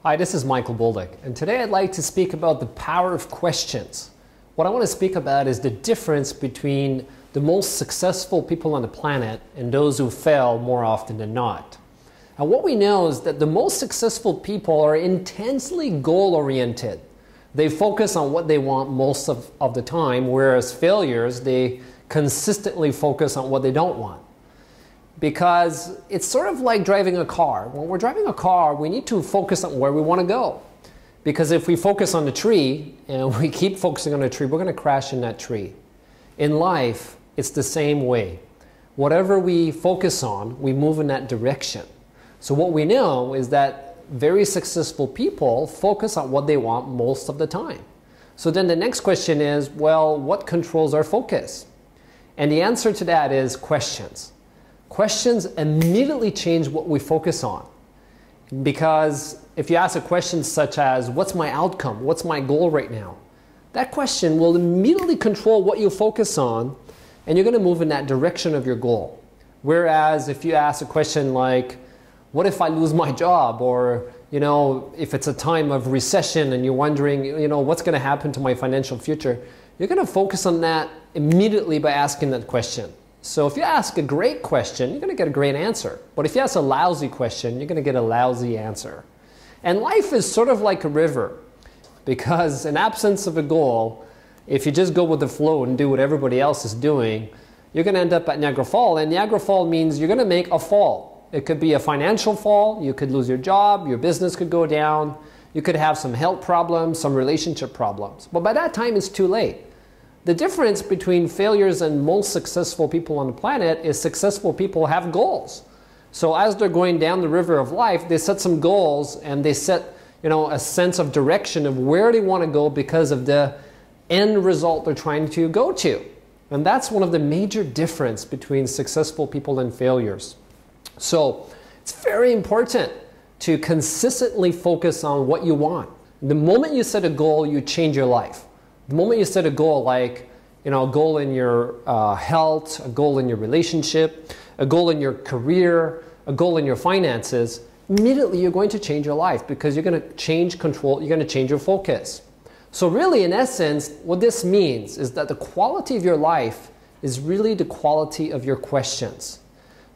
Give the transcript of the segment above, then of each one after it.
Hi, this is Michael Bolduc, and today I'd like to speak about the power of questions. What I want to speak about is the difference between the most successful people on the planet and those who fail more often than not. And what we know is that the most successful people are intensely goal-oriented. They focus on what they want most of the time, whereas failures, they consistently focus on what they don't want. Because it's sort of like driving a car. When we're driving a car, we need to focus on where we want to go. Because if we focus on the tree and we keep focusing on the tree, we're going to crash in that tree. In life, it's the same way. Whatever we focus on, we move in that direction. So what we know is that very successful people focus on what they want most of the time. So then the next question is, well, what controls our focus? And the answer to that is questions. Questions immediately change what we focus on. Because if you ask a question such as, what's my outcome? What's my goal right now? That question will immediately control what you focus on, and you're going to move in that direction of your goal. Whereas if you ask a question like, what if I lose my job? Or, if it's a time of recession and you're wondering, what's going to happen to my financial future? You're going to focus on that immediately by asking that question. So if you ask a great question, you're going to get a great answer. But if you ask a lousy question, you're going to get a lousy answer. And life is sort of like a river, because in absence of a goal, if you just go with the flow and do what everybody else is doing, you're going to end up at Niagara Falls. And Niagara Falls means you're going to make a fall. It could be a financial fall. You could lose your job. Your business could go down. You could have some health problems, some relationship problems. But by that time, it's too late. The difference between failures and most successful people on the planet is successful people have goals. So as they're going down the river of life, they set some goals and they set, a sense of direction of where they want to go because of the end result they're trying to go to. And that's one of the major differences between successful people and failures. So it's very important to consistently focus on what you want. The moment you set a goal, you change your life. The moment you set a goal like, a goal in your health, a goal in your relationship, a goal in your career, a goal in your finances, immediately you're going to change your life because you're going to change control, you're going to change your focus. So really, in essence, what this means is that the quality of your life is really the quality of your questions.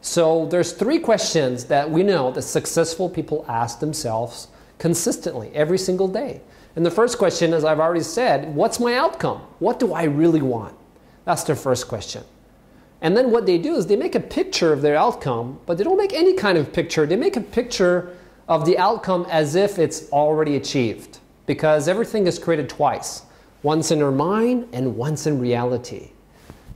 So there's 3 questions that we know that successful people ask themselves consistently every single day. And the first question, as I've already said, what's my outcome? What do I really want? That's their first question. And then what they do is they make a picture of their outcome, but they don't make any kind of picture. They make a picture of the outcome as if it's already achieved, because everything is created twice, once in their mind and once in reality.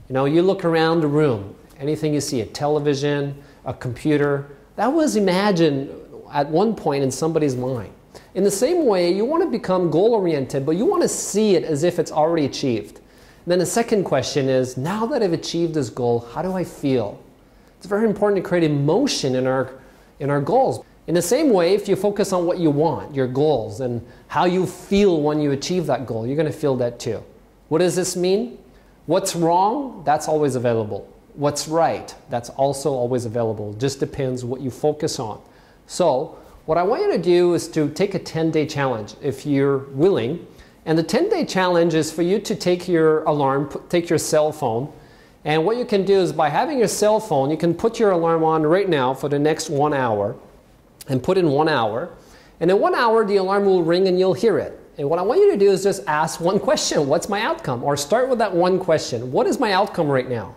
You look around the room, anything you see, a television, a computer, that was imagined at one point in somebody's mind. In the same way, you want to become goal-oriented, but you want to see it as if it's already achieved. And then the second question is, now that I've achieved this goal, how do I feel? It's very important to create emotion in our goals. In the same way, if you focus on what you want, your goals, and how you feel when you achieve that goal, you're going to feel that too. What does this mean? What's wrong? That's always available. What's right? That's also always available. Just depends what you focus on. So what I want you to do is to take a 10-day challenge if you're willing. And the 10-day challenge is for you to take your alarm, take your cell phone. And what you can do is by having your cell phone, you can put your alarm on right now for the next 1 hour and put in 1 hour. And in 1 hour, the alarm will ring and you'll hear it. And what I want you to do is just ask one question. What's my outcome? Or start with that one question. What is my outcome right now?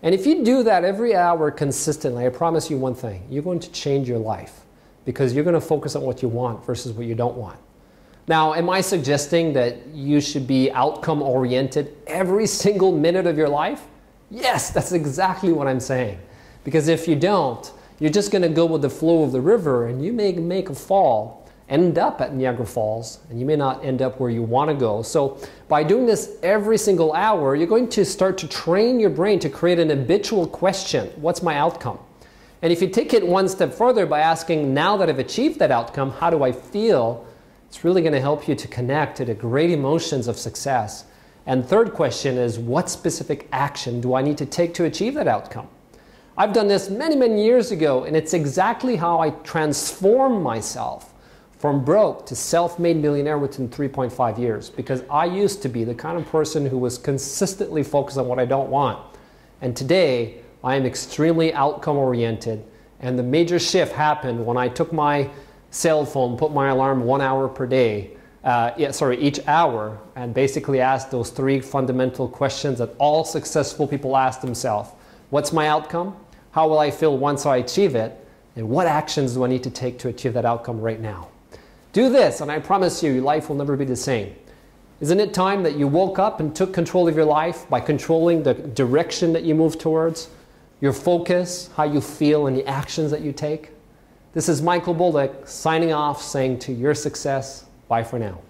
And if you do that every hour consistently, I promise you one thing. You're going to change your life. Because you're going to focus on what you want versus what you don't want. Now, am I suggesting that you should be outcome-oriented every single minute of your life? Yes, that's exactly what I'm saying. Because if you don't, you're just going to go with the flow of the river, and you may make a fall, end up at Niagara Falls, and you may not end up where you want to go. So by doing this every single hour, you're going to start to train your brain to create an habitual question. What's my outcome? And if you take it one step further by asking, now that I've achieved that outcome, how do I feel? It's really going to help you to connect to the great emotions of success. And third question is, what specific action do I need to take to achieve that outcome? I've done this many, many years ago, and it's exactly how I transform myself from broke to self-made millionaire within 3.5 years, because I used to be the kind of person who was consistently focused on what I don't want. And today, I am extremely outcome-oriented, and the major shift happened when I took my cell phone, put my alarm 1 hour per day, each hour, and basically asked those 3 fundamental questions that all successful people ask themselves. What's my outcome? How will I feel once I achieve it? And what actions do I need to take to achieve that outcome right now? Do this, and I promise you, your life will never be the same. Isn't it time that you woke up and took control of your life by controlling the direction that you move towards, your focus, how you feel, and the actions that you take? This is Michael Bullock signing off, saying to your success, bye for now.